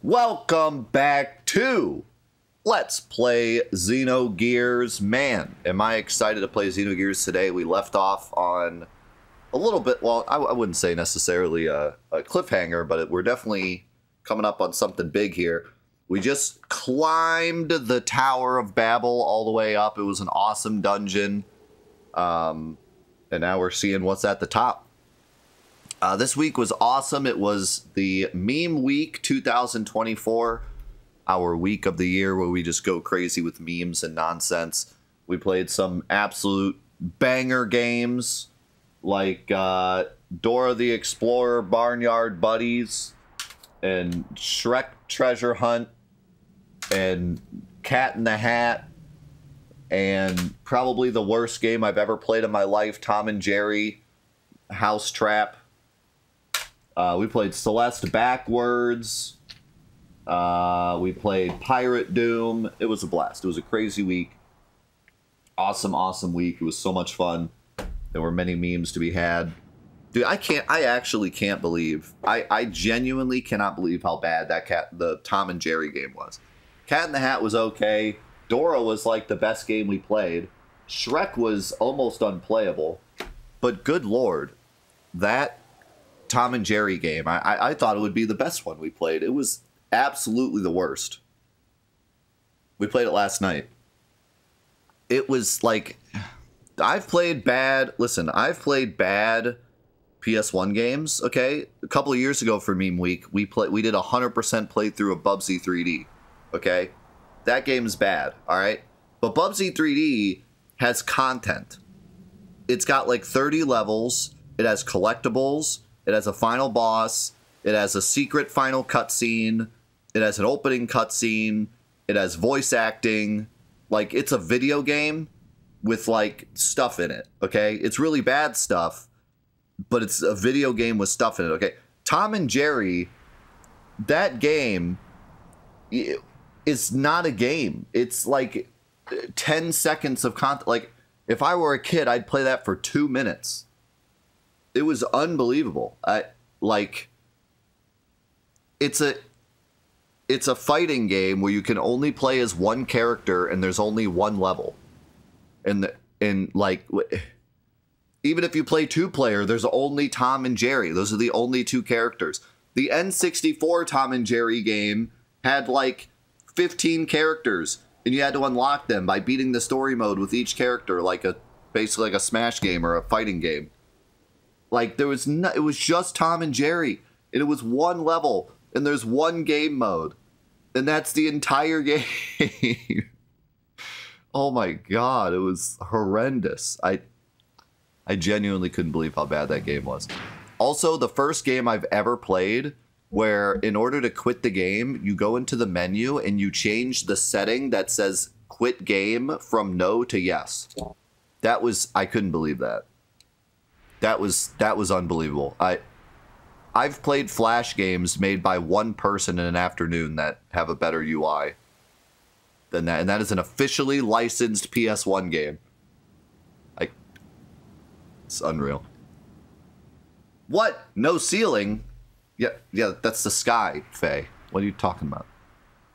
Welcome back to Let's Play Xenogears. Man, am I excited to play Xenogears today. We left off on a little bit, well, I wouldn't say necessarily a cliffhanger, but we're definitely coming up on something big here. We just climbed the Tower of Babel all the way up. It was an awesome dungeon. And now we're seeing what's at the top. This week was awesome. It was the Meme Week 2024, our week of the year where we just go crazy with memes and nonsense. We played some absolute banger games like Dora the Explorer, Barnyard Buddies, and Shrek Treasure Hunt, and Cat in the Hat, and probably the worst game I've ever played in my life, Tom and Jerry House Trap. We played Celeste Backwards. We played Pirate Doom. It was a blast. It was a crazy week. Awesome week. It was so much fun. There were many memes to be had. Dude, I actually can't believe, I genuinely cannot believe how bad the Tom and Jerry game was. Cat in the Hat was okay. Dora was like the best game we played. Shrek was almost unplayable. But good lord, that Tom and Jerry game, I thought it would be the best one we played. It was absolutely the worst. We played it last night. It was like, I've played bad PS1 games, okay? A couple of years ago for Meme Week, we did a 100% playthrough of Bubsy 3D, okay? That game's bad, all right? But Bubsy 3D has content. It's got like 30 levels. It has collectibles. It has a final boss. It has a secret final cutscene. It has an opening cutscene. It has voice acting. Like, it's a video game with, like, stuff in it, okay? It's really bad stuff, but it's a video game with stuff in it, okay? Tom and Jerry, that game is not a game. It's, like, 10 seconds of content. Like, if I were a kid, I'd play that for 2 minutes. It was unbelievable. It's a fighting game where you can only play as one character and there's only one level. And like, even if you play two-player, there's only Tom and Jerry. Those are the only two characters. The N64 Tom and Jerry game had like 15 characters, and you had to unlock them by beating the story mode with each character, basically like a Smash game or a fighting game. Like, it was just Tom and Jerry, and it was one level, and there's one game mode, and that's the entire game. Oh my god, it was horrendous. I genuinely couldn't believe how bad that game was. Also, the first game I've ever played where in order to quit the game, you go into the menu and you change the setting that says quit game from no to yes. I couldn't believe that. That was unbelievable. I've played Flash games made by one person in an afternoon that have a better UI than that, and that is an officially licensed PS1 game. It's unreal. What? No ceiling? Yeah, that's the sky, Faye. What are you talking about?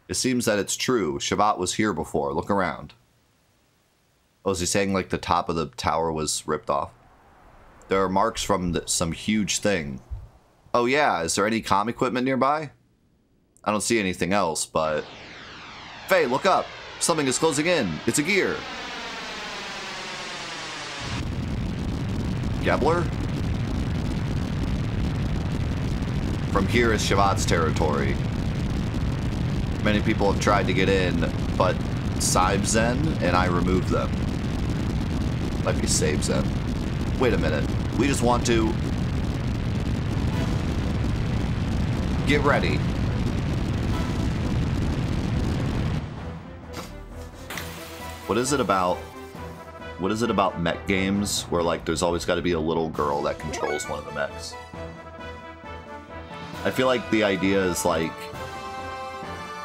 It seems that it's true. Shavat was here before. Look around. Oh, is he saying like the top of the tower was ripped off? There are marks from some huge thing. Oh yeah, is there any comm equipment nearby? I don't see anything else, but... Faye, look up! Something is closing in. It's a gear. Gebler? From here is Shavat's territory. Many people have tried to get in, but Saibzen and I removed them. Might be Saibzen. Wait a minute. We just want to... Get ready. What is it about mech games where, like, there's always got to be a little girl that controls one of the mechs? I feel like the idea is, like,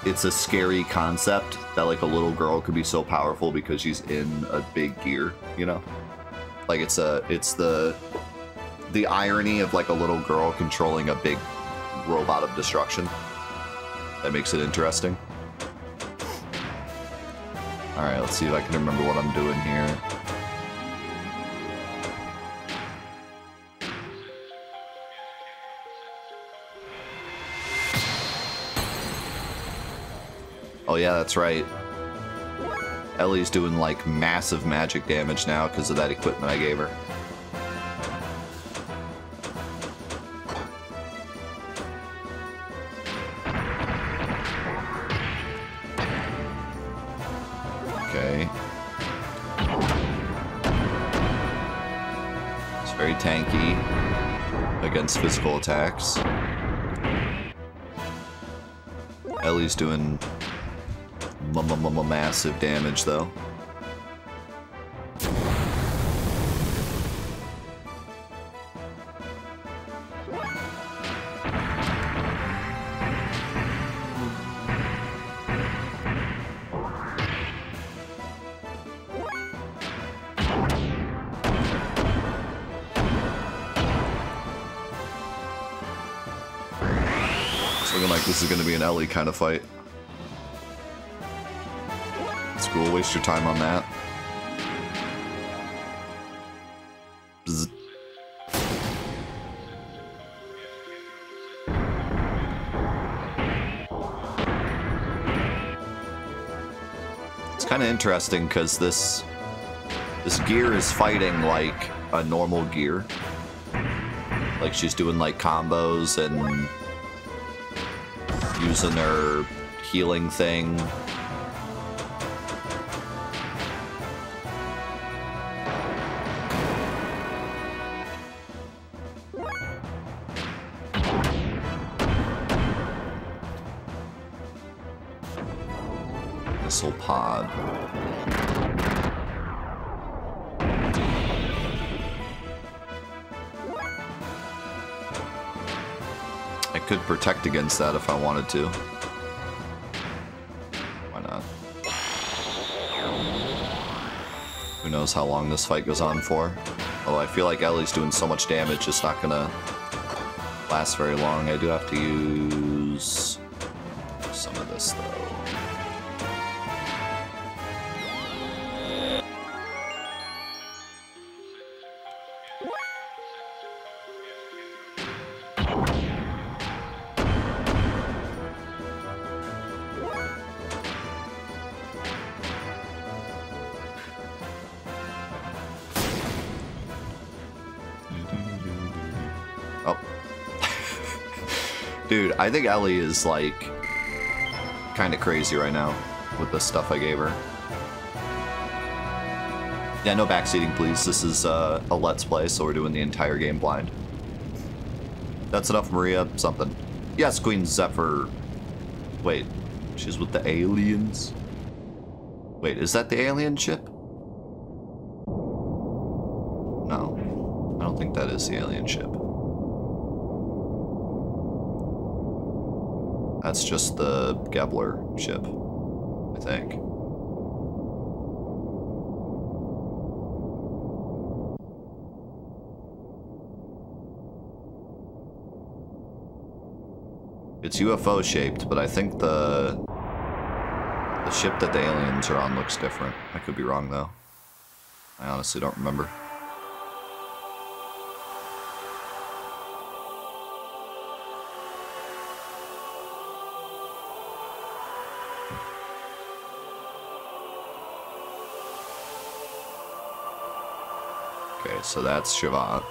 it's a scary concept that, like, a little girl could be so powerful because she's in a big gear, you know? Like, it's the irony of, like, a little girl controlling a big robot of destruction. That makes it interesting. Alright, let's see if I can remember what I'm doing here. Oh yeah, that's right. Ellie's doing like massive magic damage now because of that equipment I gave her. Okay. It's very tanky against physical attacks. Ellie's doing massive damage though. It's looking like this is going to be an Ellie kind of fight. Cool, waste your time on that. Bzz. It's kind of interesting because this gear is fighting like a normal gear. Like she's doing like combos and using her healing thing. Missile pod. I could protect against that if I wanted to. Why not? Who knows how long this fight goes on for. Although I feel like Ellie's doing so much damage, it's not gonna last very long. I do have to use some of this though. Oh. Dude, I think Ellie is, like, kind of crazy right now with the stuff I gave her. Yeah, no backseating, please. This is a Let's Play, so we're doing the entire game blind. That's enough, Maria. Something. Yes, Queen Zephyr. Wait, she's with the aliens? Wait, is that the alien ship? No, I don't think that is the alien ship. That's just the Gebler ship, I think. It's UFO shaped, but I think the ship that the aliens are on looks different. I could be wrong though. I honestly don't remember. Okay, so that's Shavat.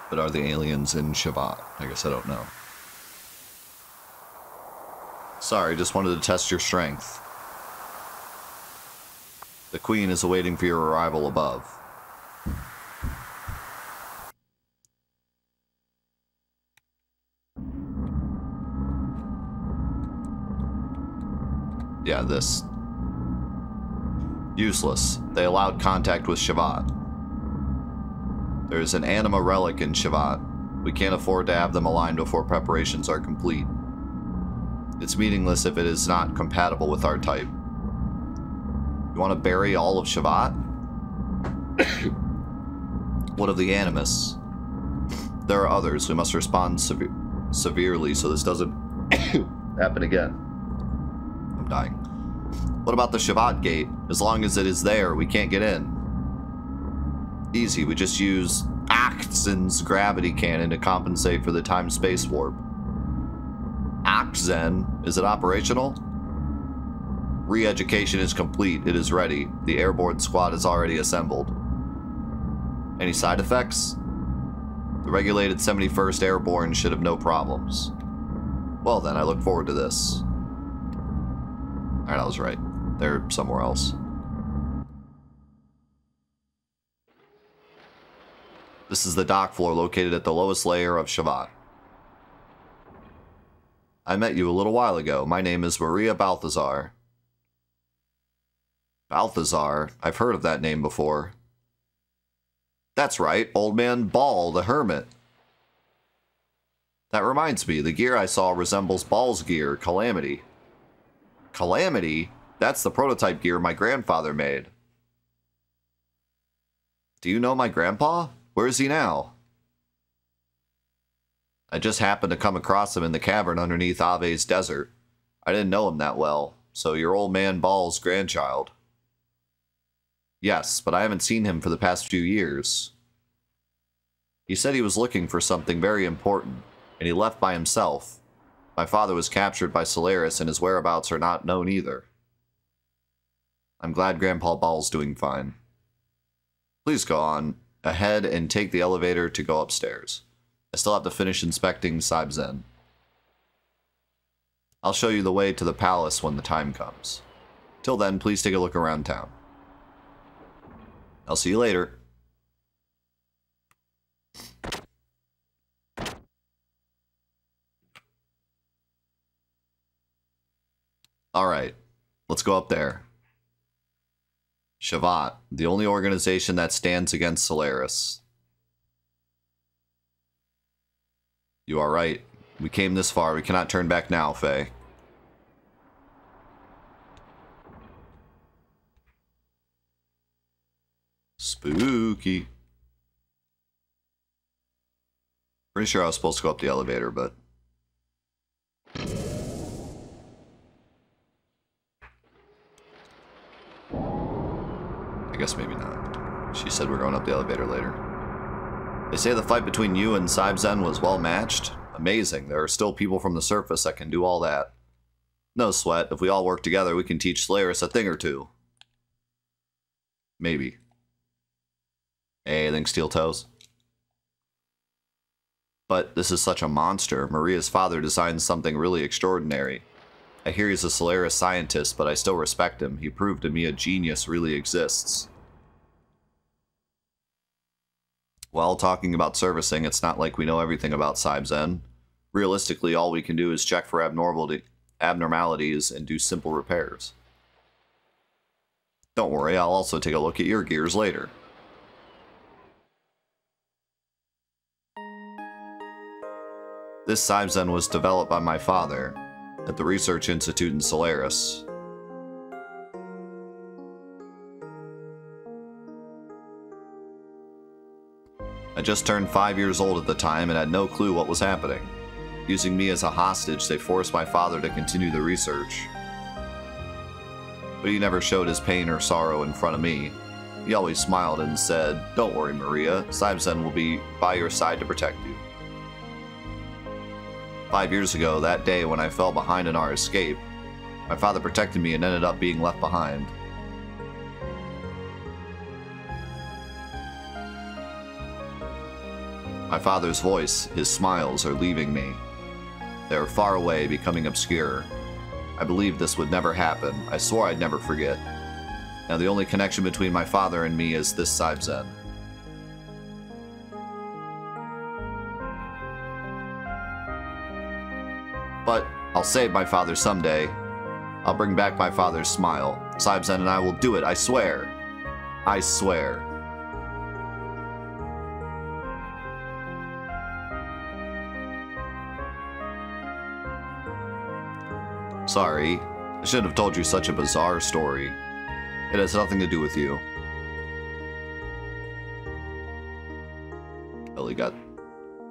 But are the aliens in Shavat? I guess I don't know. Sorry, just wanted to test your strength. The Queen is awaiting for your arrival above. Yeah, this. Useless. They allowed contact with Shavat. There's an anima relic in Shavat. We can't afford to have them aligned before preparations are complete. It's meaningless if it is not compatible with our type. You want to bury all of Shavat? What of the Animus? There are others. We must respond severely so this doesn't happen again. I'm dying. What about the Shavat Gate? As long as it is there, we can't get in. Easy, we just use Axen's gravity cannon to compensate for the time-space warp. Axen? Is it operational? Re-education is complete. It is ready. The airborne squad is already assembled. Any side effects? The regulated 71st Airborne should have no problems. Well then, I look forward to this. Alright, I was right. They're somewhere else. This is the dock floor located at the lowest layer of Shavat. I met you a little while ago. My name is Maria Balthazar. Balthazar? I've heard of that name before. That's right, Old Man Ball, the Hermit. That reminds me, the gear I saw resembles Ball's gear, Calamity. Calamity? That's the prototype gear my grandfather made. Do you know my grandpa? Where is he now? I just happened to come across him in the cavern underneath Ave's desert. I didn't know him that well, so you're Old Man Ball's grandchild. Yes, but I haven't seen him for the past few years. He said he was looking for something very important, and he left by himself. My father was captured by Solaris, and his whereabouts are not known either. I'm glad Grandpa Ball's doing fine. Please go on ahead and take the elevator to go upstairs. I still have to finish inspecting Saibzen. I'll show you the way to the palace when the time comes. Till then, please take a look around town. I'll see you later. Alright, let's go up there. Shavat, the only organization that stands against Solaris. You are right. We came this far. We cannot turn back now, Faye. Spooky. Pretty sure I was supposed to go up the elevator, but... I guess maybe not. She said we're going up the elevator later. They say the fight between you and Saibzen was well matched. Amazing. There are still people from the surface that can do all that. No sweat. If we all work together, we can teach Solaris a thing or two. Maybe. Hey, think steel toes. But this is such a monster. Maria's father designed something really extraordinary. I hear he's a Solaris scientist, but I still respect him. He proved to me a genius really exists. Well, talking about servicing, it's not like we know everything about Saibzen. Realistically, all we can do is check for abnormalities and do simple repairs. Don't worry, I'll also take a look at your gears later. This Saibzen was developed by my father at the Research Institute in Solaris. I just turned 5 years old at the time and had no clue what was happening. Using me as a hostage, they forced my father to continue the research. But he never showed his pain or sorrow in front of me. He always smiled and said, "Don't worry, Maria. Saibzen will be by your side to protect you." 5 years ago, that day when I fell behind in our escape, my father protected me and ended up being left behind. My father's voice, his smiles are leaving me. They are far away, becoming obscure. I believed this would never happen. I swore I'd never forget. Now the only connection between my father and me is this Saibzen. But I'll save my father someday. I'll bring back my father's smile. Saibzen and I will do it, I swear. I swear. Sorry, I shouldn't have told you such a bizarre story. It has nothing to do with you. Billy got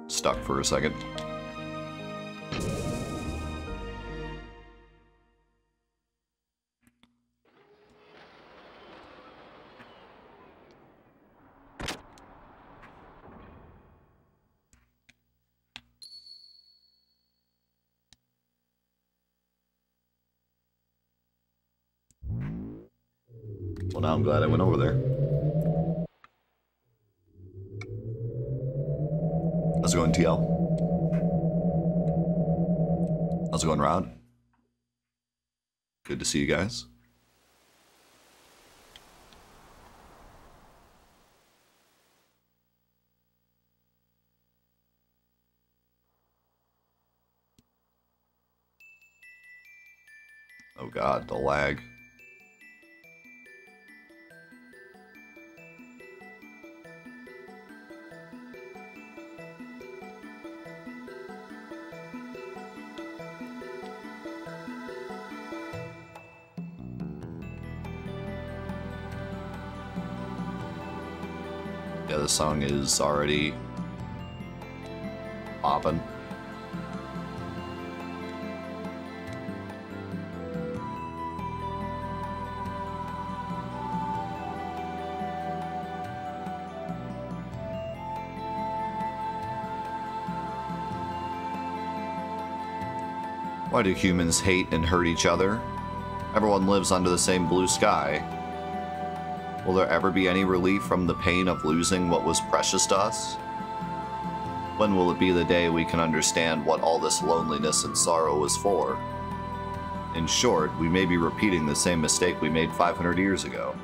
stuck for a second. Well, now I'm glad I went over there. How's it going, TL? How's it going, Rod? Good to see you guys. Oh god, the lag. Yeah, the song is already popping. Why do humans hate and hurt each other? Everyone lives under the same blue sky. Will there ever be any relief from the pain of losing what was precious to us? When will it be the day we can understand what all this loneliness and sorrow was for? In short, we may be repeating the same mistake we made 500 years ago.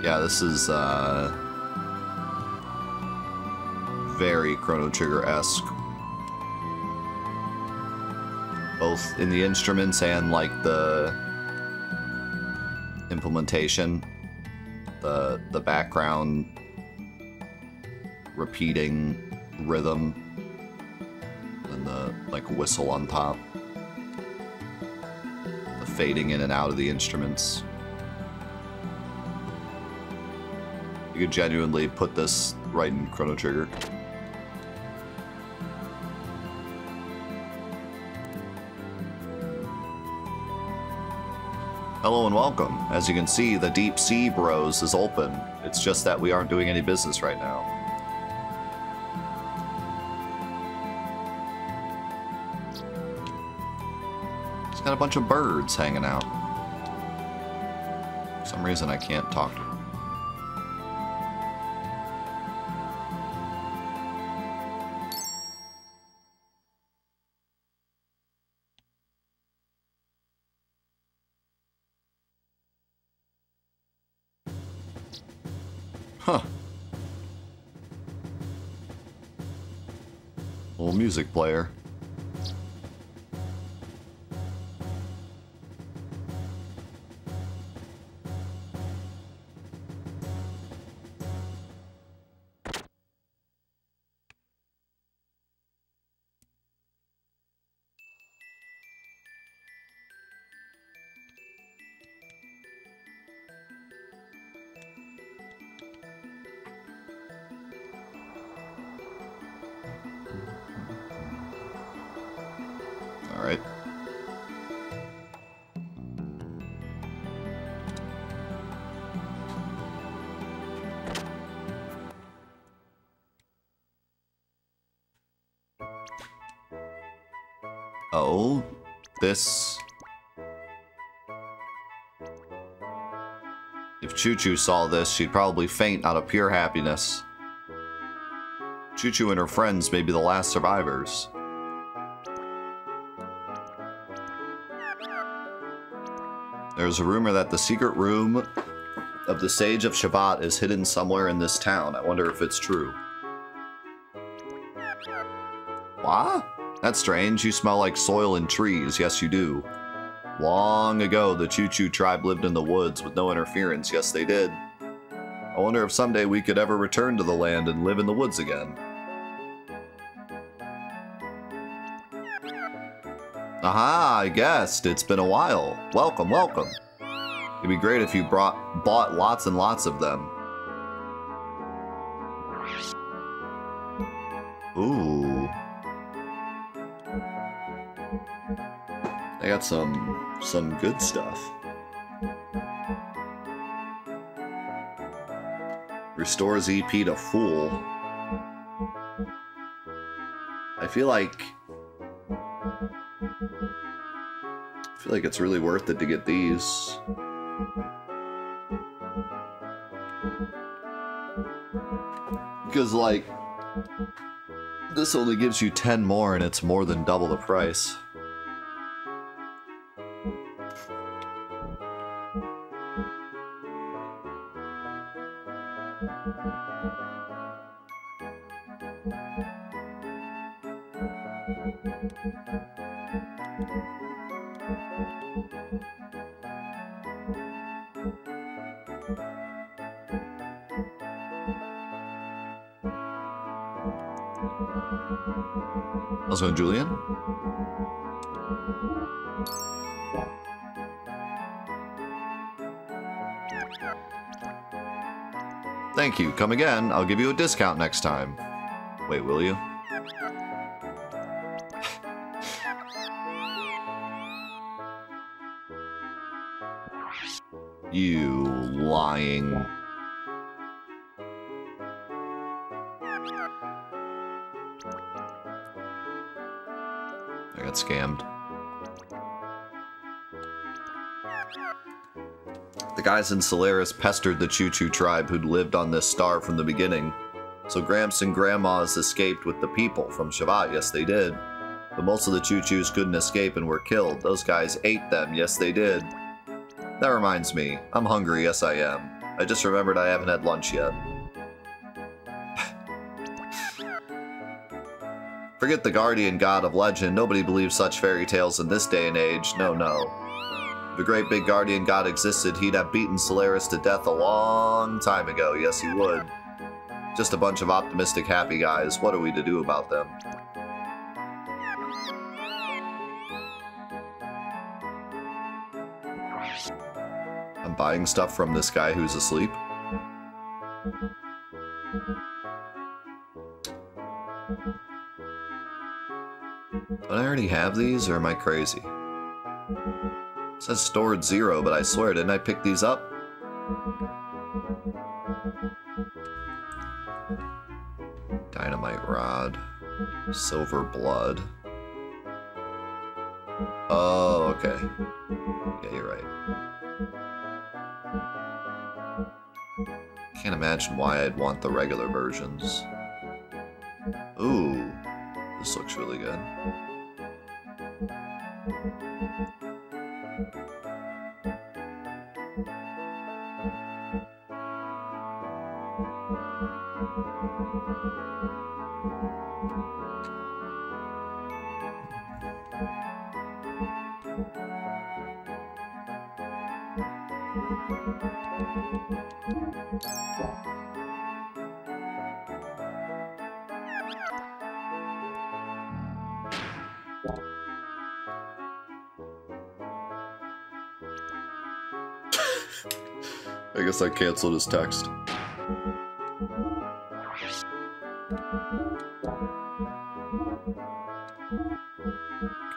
Yeah, this is very Chrono Trigger-esque. Both in the instruments and like the implementation. The background repeating rhythm and the like whistle on top. The fading in and out of the instruments. You could genuinely put this right in Chrono Trigger. Hello and welcome. As you can see, the Deep Sea Bros is open. It's just that we aren't doing any business right now. It's got a bunch of birds hanging out. For some reason I can't talk to them. Huh. Little music player. All right. Oh, this... If Choo-Choo saw this, she'd probably faint out of pure happiness. Choo-Choo and her friends may be the last survivors. There's a rumor that the secret room of the Sage of Shabbat is hidden somewhere in this town. I wonder if it's true. What? That's strange. You smell like soil and trees. Yes, you do. Long ago, the Choo-Choo tribe lived in the woods with no interference. Yes, they did. I wonder if someday we could ever return to the land and live in the woods again. Aha, I guessed. It's been a while. Welcome, welcome. It'd be great if you bought lots and lots of them. Ooh. I got some good stuff. Restores EP to full. I feel like it's really worth it to get these. Because, like, this only gives you 10 more and it's more than double the price. How's it going, Julian? Thank you. Come again. I'll give you a discount next time. Wait, will you? You lying. I got scammed. The guys in Solaris pestered the Choo-Choo tribe who'd lived on this star from the beginning. So Gramps and Grandmas escaped with the people from Shavat, yes they did. But most of the Choo-Choos couldn't escape and were killed. Those guys ate them, yes they did. That reminds me, I'm hungry, yes I am. I just remembered I haven't had lunch yet. Forget the guardian god of legend, nobody believes such fairy tales in this day and age, no, no. If a great big guardian god existed, he'd have beaten Solaris to death a long time ago, yes he would. Just a bunch of optimistic happy guys, what are we to do about them? I'm buying stuff from this guy who's asleep. Don't I already have these, or am I crazy? It says stored 0, but I swear, didn't I pick these up? Dynamite rod. Silver blood. Oh, okay. Yeah, you're right. Can't imagine why I'd want the regular versions. Ooh, this looks really good. I guess I canceled his text.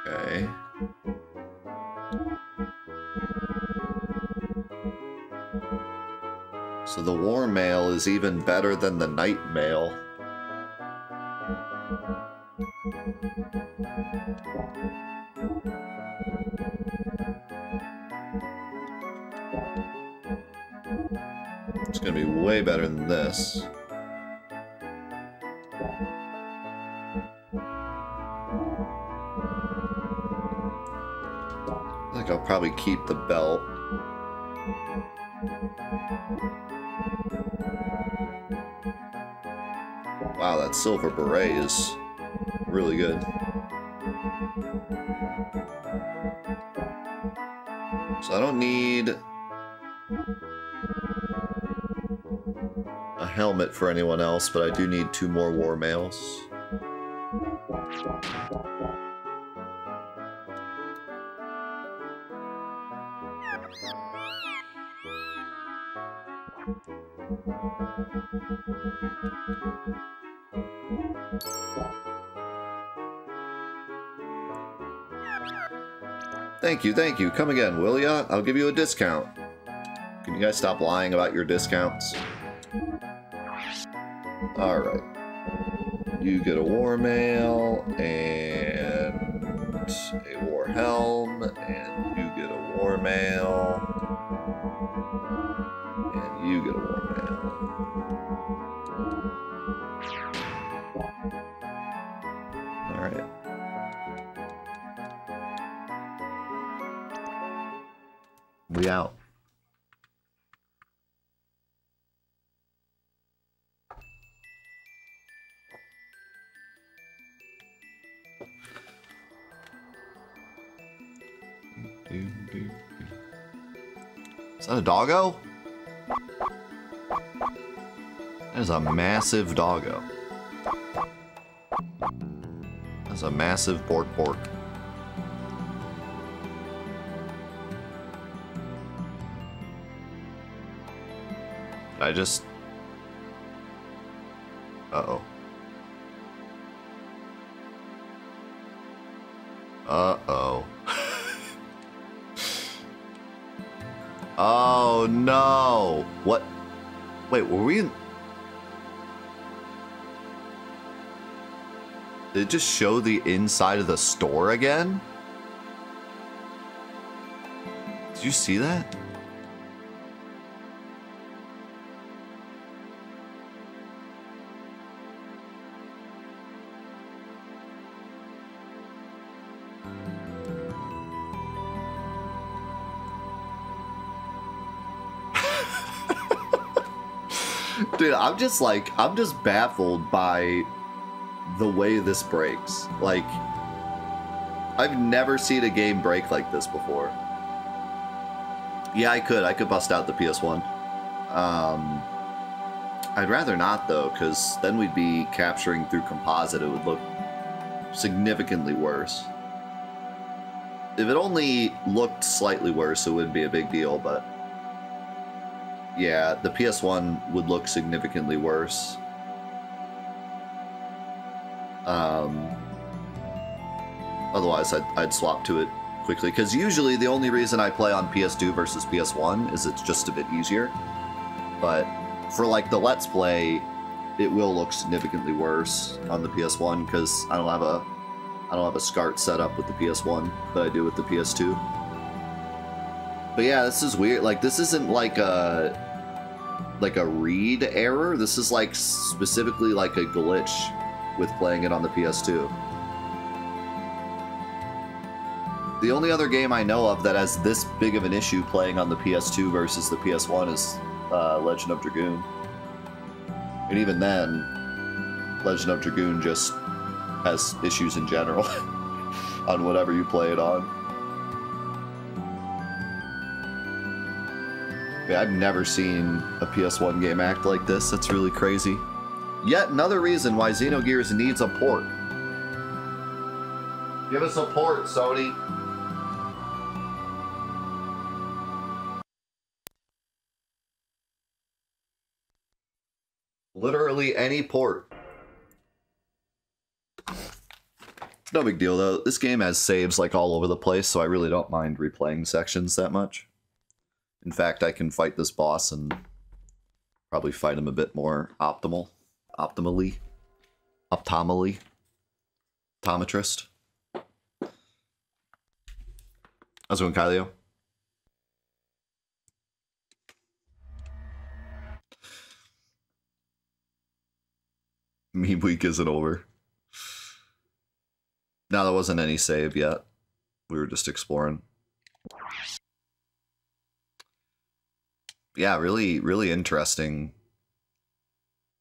Okay. So the war mail is even better than the night mail. It's gonna be way better than this. I think I'll probably keep the belt. Wow, that silver beret is really good. So I don't need a helmet for anyone else, but I do need 2 more war mails. Thank you, thank you. Come again, will ya? I'll give you a discount. Can you guys stop lying about your discounts? Alright. You get a war mail, and a war helm, and you get a war mail, and you get a war mail. Alright. We out. Is that a doggo? That is a massive doggo. That's a massive pork. I just... Uh-oh. Uh-oh. Oh, no! What? Wait, were we in... Did it just show the inside of the store again? Did you see that? Dude, I'm just baffled by the way this breaks. Like, I've never seen a game break like this before. Yeah, I could bust out the PS1. I'd rather not, though, because then we'd be capturing through composite. It would look significantly worse. If it only looked slightly worse, it wouldn't be a big deal, but... yeah, the PS1 would look significantly worse. Otherwise, I'd swap to it quickly, because usually the only reason I play on PS2 versus PS1 is it's just a bit easier. But for like the Let's Play, it will look significantly worse on the PS1 because I don't have a SCART set up with the PS1, but I do with the PS2. But yeah, this is weird. Like, this isn't like a read error. This is like specifically like a glitch with playing it on the PS2. The only other game I know of that has this big of an issue playing on the PS2 versus the PS1 is Legend of Dragoon. And even then, Legend of Dragoon just has issues in general on whatever you play it on. Yeah, I've never seen a PS1 game act like this. That's really crazy. Yet another reason why Xenogears needs a port. Give us a port, Sony. Literally any port. It's no big deal, though. This game has saves like all over the place, so I really don't mind replaying sections that much. In fact, I can fight this boss and probably fight him a bit more optimally. Optometrist. How's it going, Kylio? Meme week isn't over. No, there wasn't any save yet. We were just exploring. Yeah, really interesting.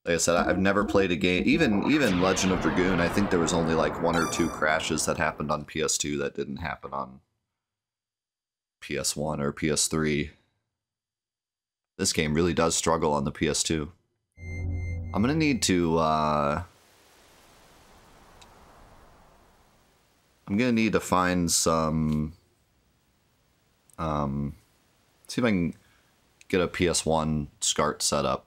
Like I said, I've never played a game, even Legend of Dragoon, I think there was only like 1 or 2 crashes that happened on PS2 that didn't happen on PS1 or PS3. This game really does struggle on the PS2. I'm gonna need to, find some, see if I can get a PS1 SCART set up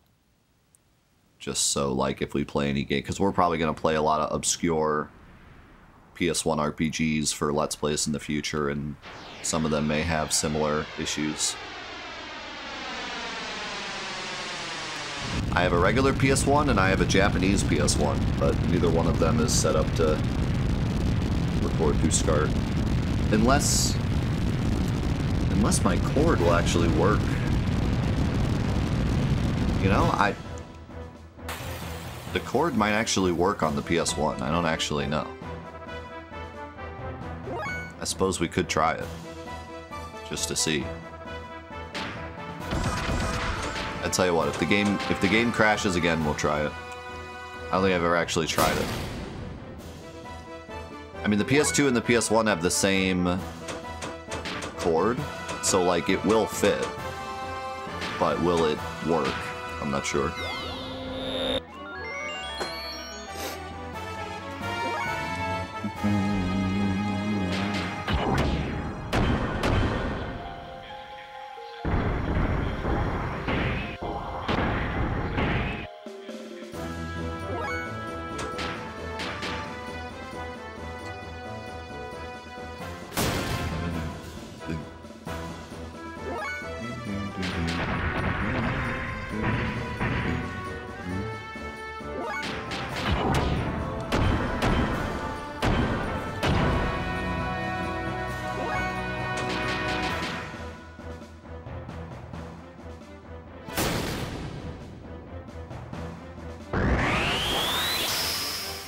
Just so, like, if we play any game, because we're probably going to play a lot of obscure PS1 RPGs for Let's Plays in the future, and some of them may have similar issues. I have a regular PS1 and I have a Japanese PS1, but neither one of them is set up to record through SCART. Unless my cord will actually work. You know, the cord might actually work on the PS1. I don't actually know. I suppose we could try it, just to see. I tell you what, if the game crashes again, we'll try it. I don't think I've ever actually tried it. I mean, the PS2 and the PS1 have the same cord, so like it will fit, but will it work? I'm not sure.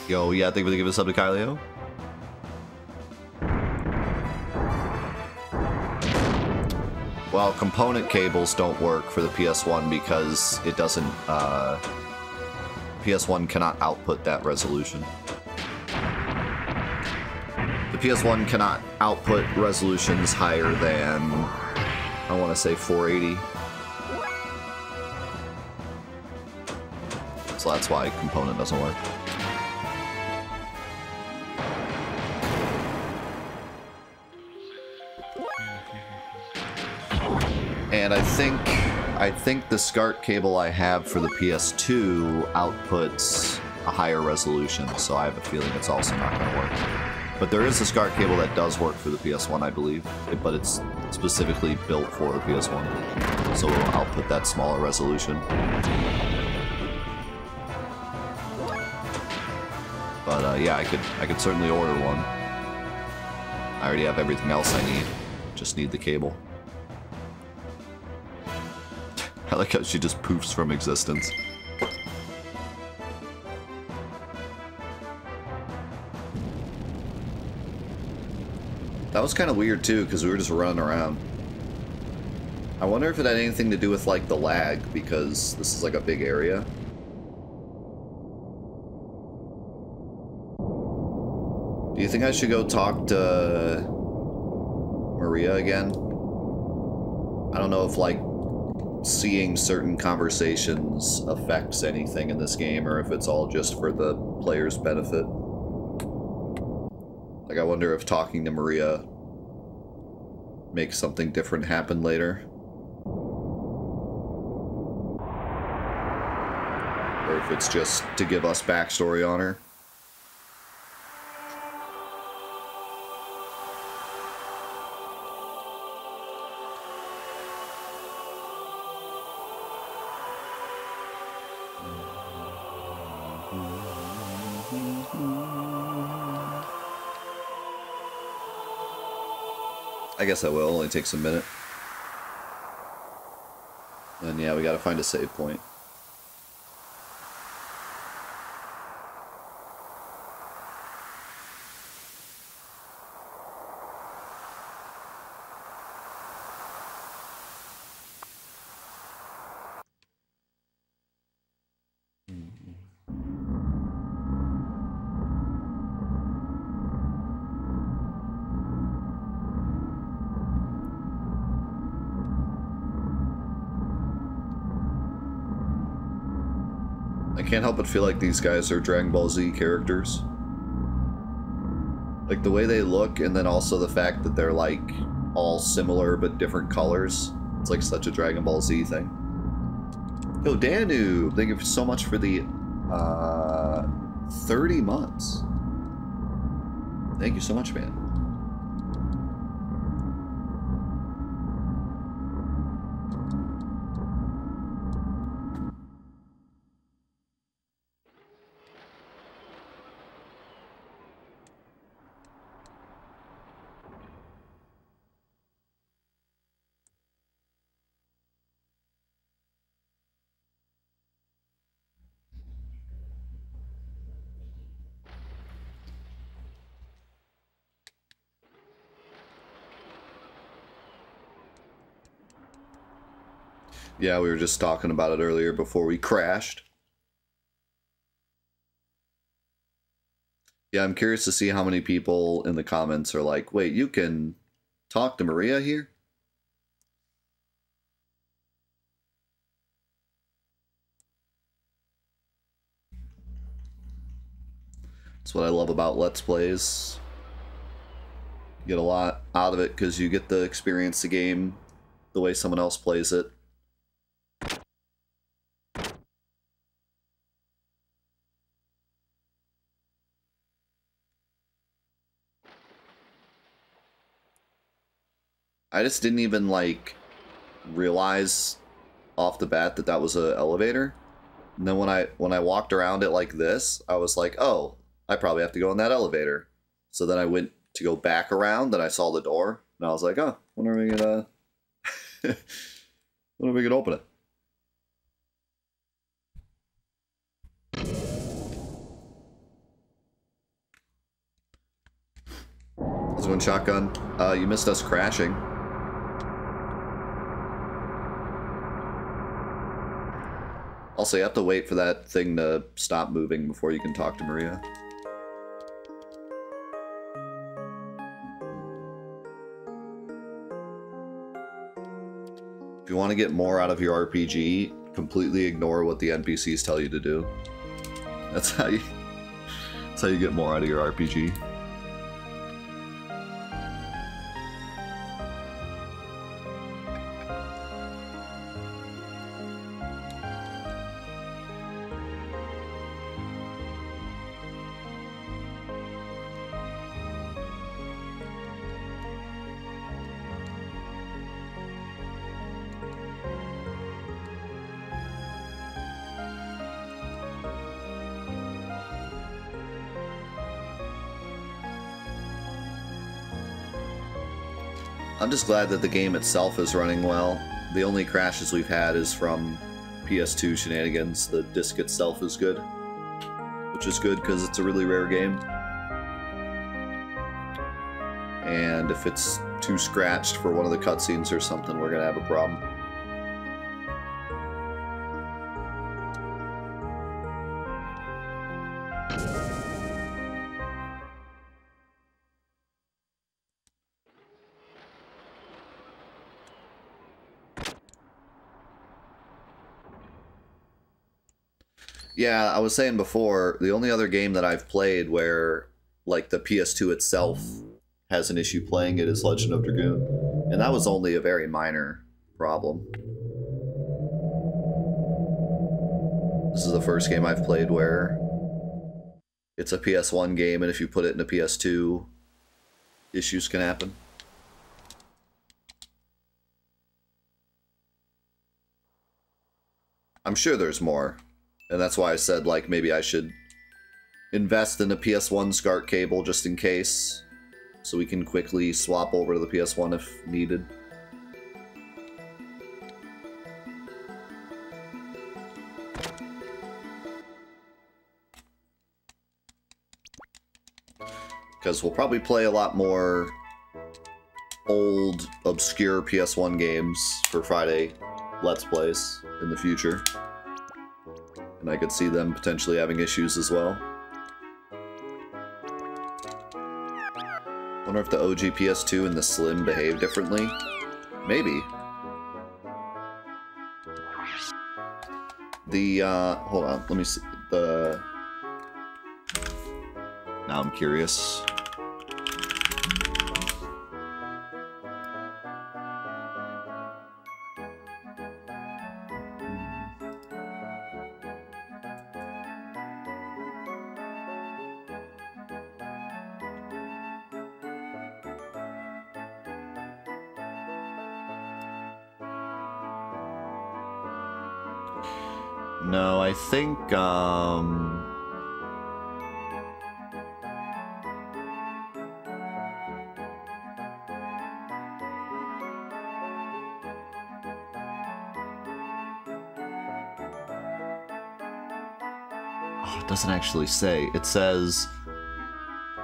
Yo, yeah, I think we're gonna give this up to Kyleo. Well, component cables don't work for the PS1 because it doesn't, PS1 cannot output that resolution. The PS1 cannot output resolutions higher than, I want to say 480. So that's why component doesn't work. And I think the SCART cable I have for the PS2 outputs a higher resolution, so I have a feeling it's also not going to work. But there is a SCART cable that does work for the PS1, I believe, but it's specifically built for the PS1, so it'll output that smaller resolution. But yeah, I could certainly order one. I already have everything else I need, just need the cable. I like how she just poofs from existence. That was kind of weird too, because we were just running around. I wonder if it had anything to do with like the lag, because this is like a big area. Do you think I should go talk to Maria again? I don't know if like seeing certain conversations affects anything in this game, or if it's all just for the player's benefit. Like, I wonder if talking to Maria makes something different happen later. Or if it's just to give us backstory on her. I guess I will. Only takes a minute. And yeah, we gotta find a save point. I can't help but feel like these guys are Dragon Ball Z characters. Like, the way they look, and then also the fact that they're, like, all similar but different colors. It's like such a Dragon Ball Z thing. Yo, Danube, thank you so much for the 30 months. Thank you so much, man. Yeah, we were just talking about it earlier before we crashed. Yeah, I'm curious to see how many people in the comments are like, wait, you can talk to Maria here? That's what I love about Let's Plays. You get a lot out of it because you get to experience the game the way someone else plays it. I just didn't even, like, realize off the bat that that was an elevator. And then when I walked around it like this, I was like, oh, I probably have to go in that elevator. So then I went to go back around, and I saw the door, and I was like, oh, wonder if we could, wonder if we could open it. This one shotgun. You missed us crashing. Also, you have to wait for that thing to stop moving before you can talk to Maria. If you want to get more out of your RPG, completely ignore what the NPCs tell you to do. That's how you get more out of your RPG. I'm just glad that the game itself is running well. The only crashes we've had is from PS2 shenanigans. The disc itself is good, which is good because it's a really rare game. And if it's too scratched for one of the cutscenes or something, we're gonna have a problem. Yeah, I was saying before, the only other game that I've played where, like, the PS2 itself has an issue playing it is Legend of Dragoon. And that was only a very minor problem. This is the first game I've played where it's a PS1 game, and if you put it in a PS2, issues can happen. I'm sure there's more. And that's why I said, like, maybe I should invest in a PS1 SCART cable just in case, so we can quickly swap over to the PS1 if needed. Because we'll probably play a lot more old, obscure PS1 games for Friday Let's Plays in the future. And I could see them potentially having issues as well. Wonder if the OG PS2 and the Slim behave differently? Maybe. The, hold on, let me see. Now I'm curious. No, I think, oh, it doesn't actually say. It says,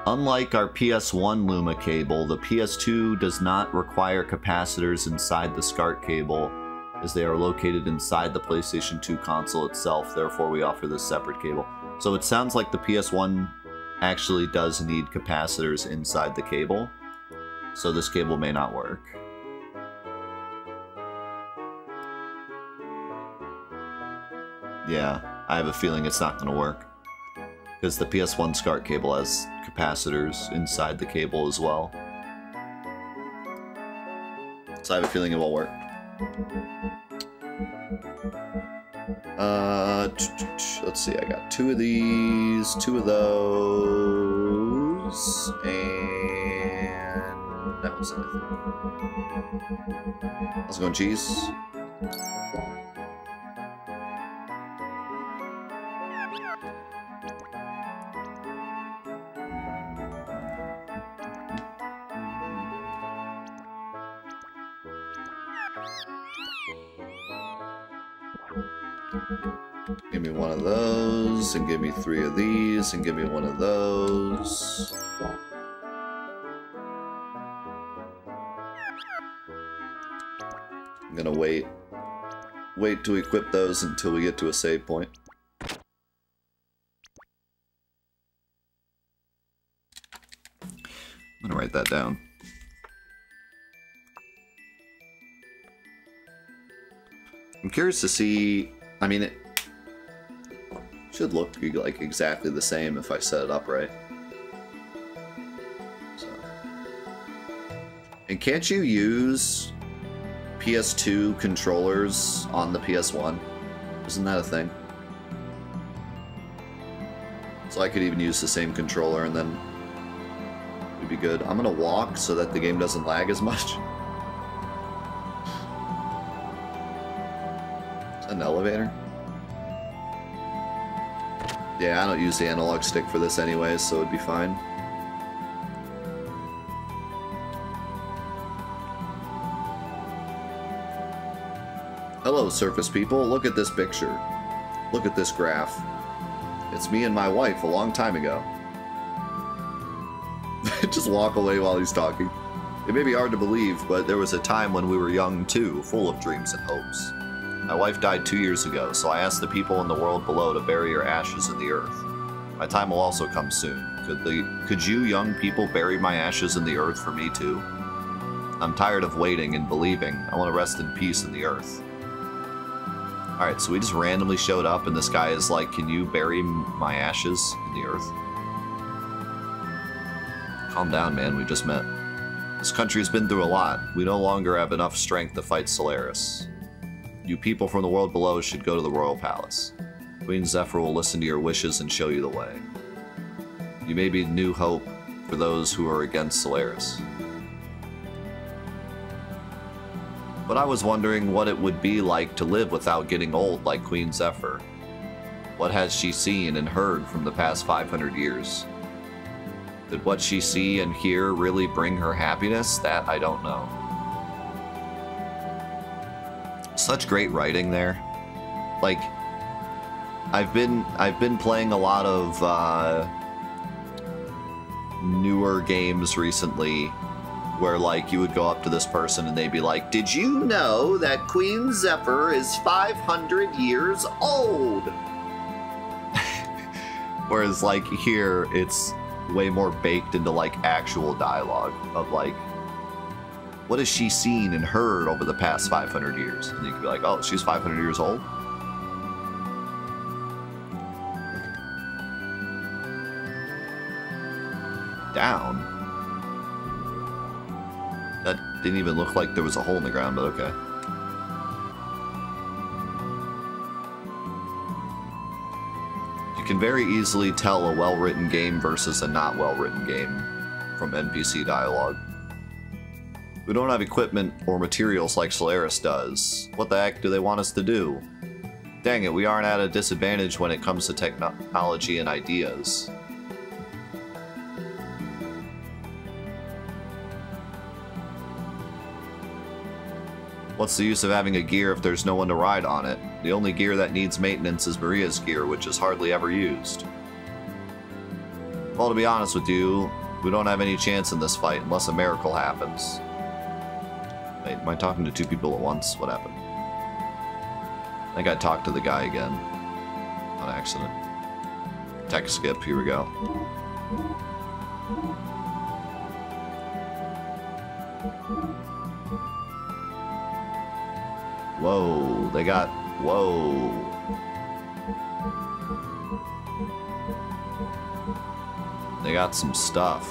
unlike our PS1 Luma cable, the PS2 does not require capacitors inside the SCART cable, as they are located inside the PlayStation 2 console itself, therefore we offer this separate cable. So it sounds like the PS1 actually does need capacitors inside the cable, so this cable may not work. Yeah, I have a feeling it's not going to work, because the PS1 SCART cable has capacitors inside the cable as well. So I have a feeling it will work. Let's see, I got 2 of these, 2 of those, and that was it, I think. Let's go on cheese. Give me 1 of those, and give me 3 of these, and give me 1 of those. I'm gonna wait to equip those until we get to a save point. I'm gonna write that down. I'm curious to see, I mean, it should look like exactly the same if I set it up right. So. And can't you use PS2 controllers on the PS1? Isn't that a thing? So I could even use the same controller and then we'd be good. I'm gonna walk so that the game doesn't lag as much. An elevator? Yeah, I don't use the analog stick for this anyways, so it'd be fine. Hello, surface people. Look at this picture. Look at this graph. It's me and my wife a long time ago. Just walk away while he's talking. It may be hard to believe, but there was a time when we were young too, full of dreams and hopes. My wife died 2 years ago, so I asked the people in the world below to bury her ashes in the earth. My time will also come soon. Could you young people bury my ashes in the earth for me too? I'm tired of waiting and believing. I want to rest in peace in the earth. Alright, so we just randomly showed up and this guy is like, can you bury my ashes in the earth? Calm down, man, we just met. This country has been through a lot. We no longer have enough strength to fight Solaris. You people from the world below should go to the royal palace. Queen Zephyr will listen to your wishes and show you the way. You may be new hope for those who are against Solaris. But I was wondering what it would be like to live without getting old like Queen Zephyr. What has she seen and heard from the past 500 years? Did what she see and hear really bring her happiness? That I don't know. Such great writing there. Like, I've been playing a lot of newer games recently where like you would go up to this person and they'd be like, did you know that Queen Zephyr is 500 years old? Whereas like here it's way more baked into like actual dialogue of like, what has she seen and heard over the past 500 years? And you could be like, oh, she's 500 years old? Down? That didn't even look like there was a hole in the ground, but okay. You can very easily tell a well-written game versus a not well-written game from NPC dialogue. We don't have equipment or materials like Solaris does. What the heck do they want us to do? Dang it, we aren't at a disadvantage when it comes to technology and ideas. What's the use of having a gear if there's no one to ride on it? The only gear that needs maintenance is Maria's gear, which is hardly ever used. Well, to be honest with you, we don't have any chance in this fight unless a miracle happens. Wait, am I talking to two people at once? What happened? I think I talked to the guy again. On accident. Tech skip, here we go. Whoa, they got... Whoa. They got some stuff.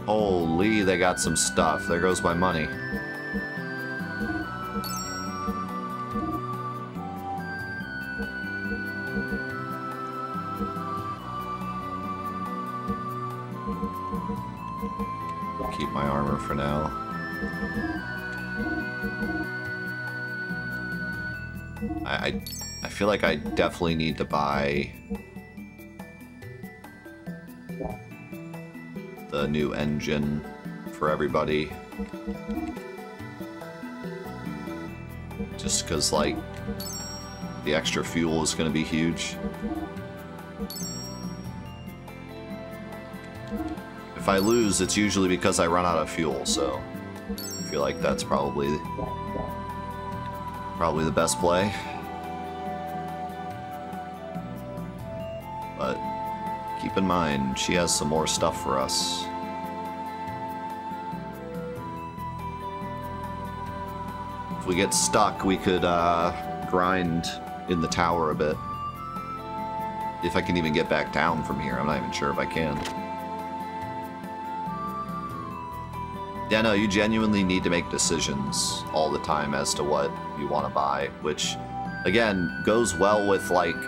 Holy, they got some stuff. There goes my money. Keep my armor for now. I feel like I definitely need to buy the new engine for everybody. Just because, like, the extra fuel is going to be huge. If I lose, it's usually because I run out of fuel, so I feel like that's probably the best play. But keep in mind, she has some more stuff for us. If we get stuck, we could grind in the tower a bit. If I can even get back down from here, I'm not even sure if I can. Yeah, no, you genuinely need to make decisions all the time as to what you want to buy, which, again, goes well with, like,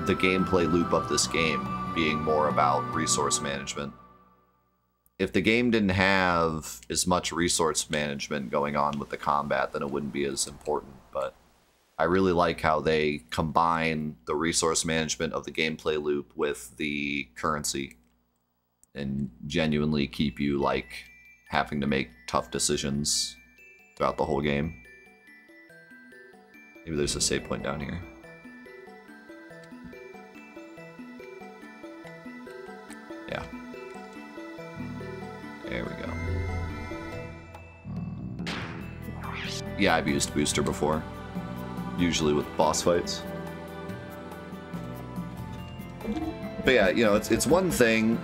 the gameplay loop of this game being more about resource management. If the game didn't have as much resource management going on with the combat, then it wouldn't be as important, but I really like how they combine the resource management of the gameplay loop with the currency and genuinely keep you, like, having to make tough decisions throughout the whole game. Maybe there's a save point down here. Yeah. There we go. Yeah, I've used booster before. Usually with boss fights. But yeah, you know, it's one thing...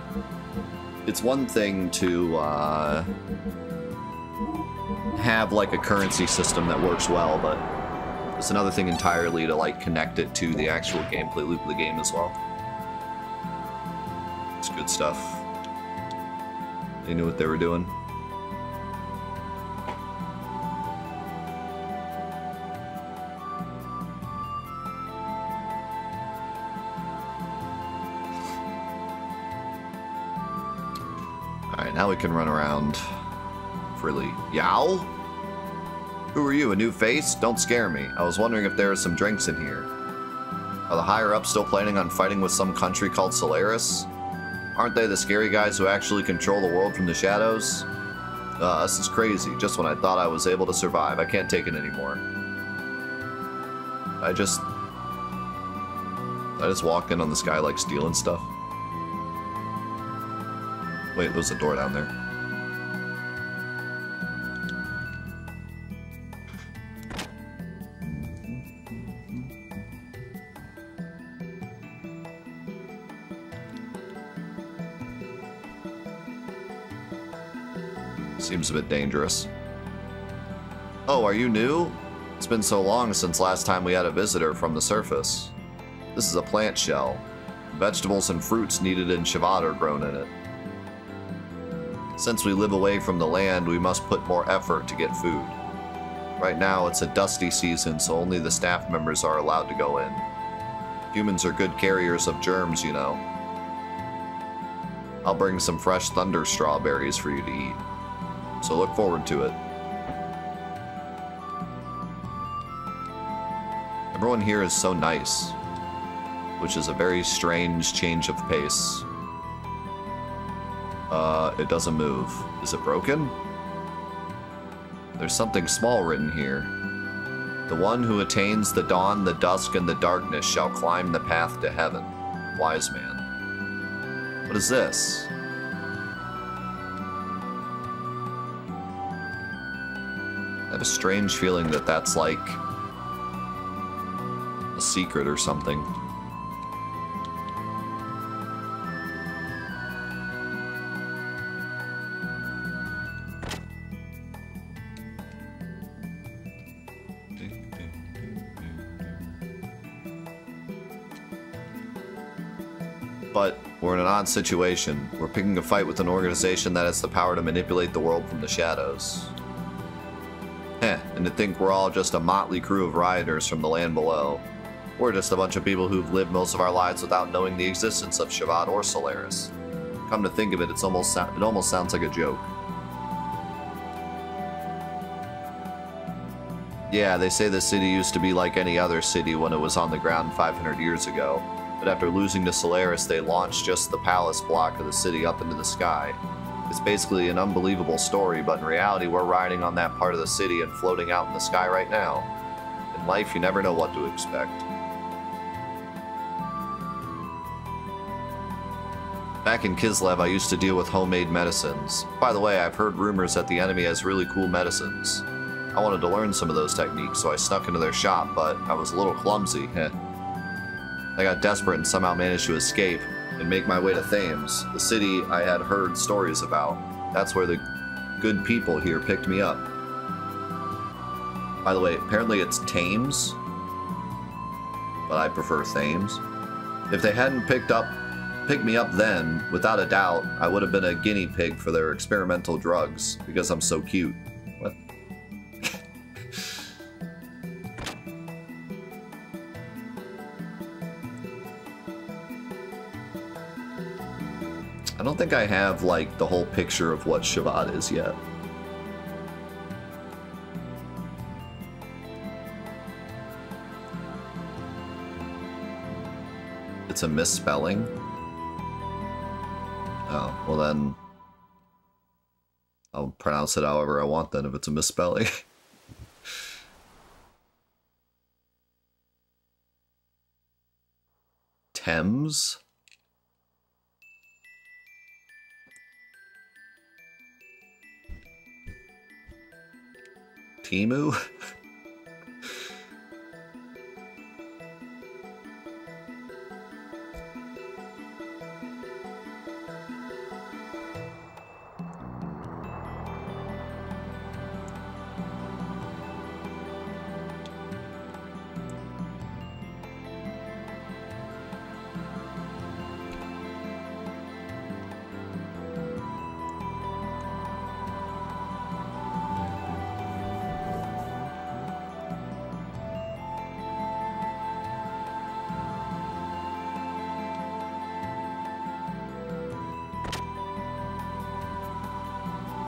It's one thing to have, like, a currency system that works well, but it's another thing entirely to, like, connect it to the actual gameplay loop of the game as well. It's good stuff. They knew what they were doing. Alright, now we can run around freely. Yow? Who are you, a new face? Don't scare me. I was wondering if there are some drinks in here. Are the higher-ups still planning on fighting with some country called Solaris? Aren't they the scary guys who actually control the world from the shadows? This is crazy. Just when I thought I was able to survive. I can't take it anymore. I just walk in on this guy, like, stealing stuff. Wait, there's a door down there. Seems a bit dangerous. Oh, are you new? It's been so long since last time we had a visitor from the surface. This is a plant shell. Vegetables and fruits needed in Shivat are grown in it. Since we live away from the land, we must put more effort to get food. Right now, it's a dusty season, so only the staff members are allowed to go in. Humans are good carriers of germs, you know. I'll bring some fresh thunder strawberries for you to eat. So look forward to it. Everyone here is so nice, which is a very strange change of pace. It doesn't move. Is it broken? There's something small written here. The one who attains the dawn, the dusk, and the darkness shall climb the path to heaven. Wise man. What is this? I have a strange feeling that that's like a secret or something. But we're in an odd situation. We're picking a fight with an organization that has the power to manipulate the world from the shadows. And to think we're all just a motley crew of rioters from the land below. We're just a bunch of people who've lived most of our lives without knowing the existence of Shabbat or Solaris. Come to think of it, it almost sounds like a joke. Yeah, they say the city used to be like any other city when it was on the ground 500 years ago. But after losing to Solaris, they launched just the palace block of the city up into the sky. It's basically an unbelievable story, but in reality, we're riding on that part of the city and floating out in the sky right now. In life, you never know what to expect. Back in Kislev, I used to deal with homemade medicines. By the way, I've heard rumors that the enemy has really cool medicines. I wanted to learn some of those techniques, so I snuck into their shop, but I was a little clumsy. I got desperate and somehow managed to escape and make my way to Thames, the city I had heard stories about. That's where the good people here picked me up. By the way, apparently it's Thames, but I prefer Thames. If they hadn't picked me up then, without a doubt, I would have been a guinea pig for their experimental drugs, because I'm so cute. What? I don't think I have, like, the whole picture of what Shabbat is yet. It's a misspelling? Oh, well then, I'll pronounce it however I want then if it's a misspelling. Thames? Timu?